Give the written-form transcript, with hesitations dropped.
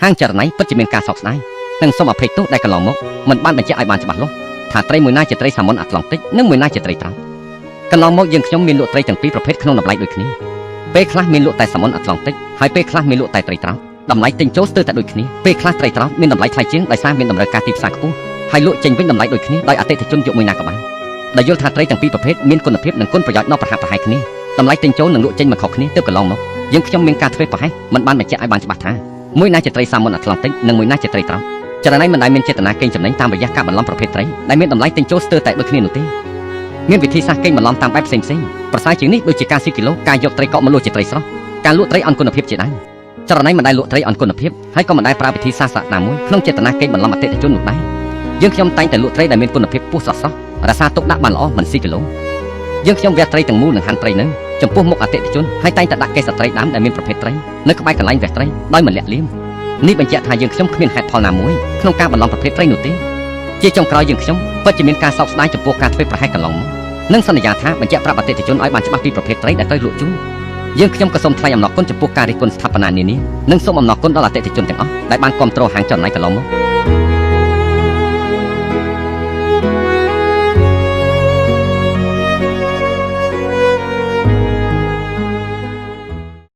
ហាងចរណៃពិតជាមានការសោកស្ដាយនិងសូមអភ័យទោសដែលកន្លងមកមិនបានបញ្ជាក់ឲ្យបានច្បាស់លាស់ថាត្រីមួយណាជាត្រីសាម៉ុនអាត្លង់ទិកនិងមួយណាជាត្រីត្រោកកន្លងមកយើងខ្ញុំមានលក់ត្រីទាំងពីរប្រភេទក្នុងតម្លៃដូចគ្នាពេលខ្លះមានលក់តែសាម៉ុនអាត្លង់ទិកហើយពេលខ្លះមានលក់តែត្រីត្រោកតម្លៃទិញចូលស្ទើរតែដូចគ្នាពេលខ្លះត្រីត្រោកមានតម្លៃថ្លៃជាងដោយសារមានតម្រូវការទីផ្សារខ្ពស់ហើយលក់ចេញវិញតម្លៃដូចគ្នាដោយអតិថិជនយកមួយណាក៏បានដែលយល់ថាត្រីទាំងពីរប្រភេទមានគុណភាពនិងគុណប្រយោជន៍ដ៏ប្រហាក់ប្រហែលគ្នាតម្លៃទិញចូលនិងលក់ចេញមិនខុសគ្នាទើបកន្លងមកយើងខ្ញុំមានការធ្វេសប្រហែសមិនបានបញ្ជាក់ឲ្យបានច្បាស់ថាមួយណាជាត្រីសាម៉ុនអាត្លង់ទិកនិងមួយណាជាត្រីត្រោកចរណៃមិនដែលមានចេតនាកេងចំណេញតាមរយៈការបន្លំប្រភេទត្រីដែលមានតម្លៃទិញចូលស្ទើរតែដូចគ្នានោះទេមានវិធីសាស្ត្រកេងបន្លំតាមបែបផ្សេងៗប្រសើរជាងនេះដូចជាការស៊ីគីឡូការយកត្រីកក់មកលក់ជាត្រីស្រស់ការលក់ត្រីអន់គុណភាពជាដើមចរណៃមិនដែលលក់ត្រីអន់គុណភាពហើយក៏មិនដែលប្រើវិធីសាស្ត្រណាមួយក្នុងចេតនាកេងបន្លំអតិថិជននោះដែរយើងខ្ញុំតែងតែលក់ត្រីដែលមានគុណភាពខ្ពស់ស្រស់ៗរក្សាទុកដាក់បានល្អមិនស៊ីគីឡូយើងខ្ញុំវះត្រីទាំងមូលនិងហាន់ត្រីនៅចំពោះមុខអតិថិជនហើយតែងតែដាក់កេសត្រីដើមដែលមានប្រភេទត្រីនៅក្បែរកន្លែងវះត្រីដោយមិនលាក់លៀមនេះបញ្ជាក់ថាយើងខ្ញុំគ្មានហេតុផលណាមួយក្នុងការបន្លំប្រភេទត្រីនោះទេជាចុងក្រោយយើងខ្ញុំពិតជាមានការសោកស្ដាយចំពោះការធ្វេសប្រហែសកន្លងមកនិងសន្យាថាបញ្ជាក់ប្រាប់អតិថិជនឲ្យបានច្បាស់ពីប្រភេទត្រីដែលត្រូវលក់ជូនយើងខ្ញុំក៏សូមថ្លែងអំណរគុណចំពោះការរិះគន់ស្ថាបនានានានិងសូមអំណរគុណដល់អតិថិជនទាំងអស់ដែលបានគាំទ្រហាងចរណៃកន្លងមក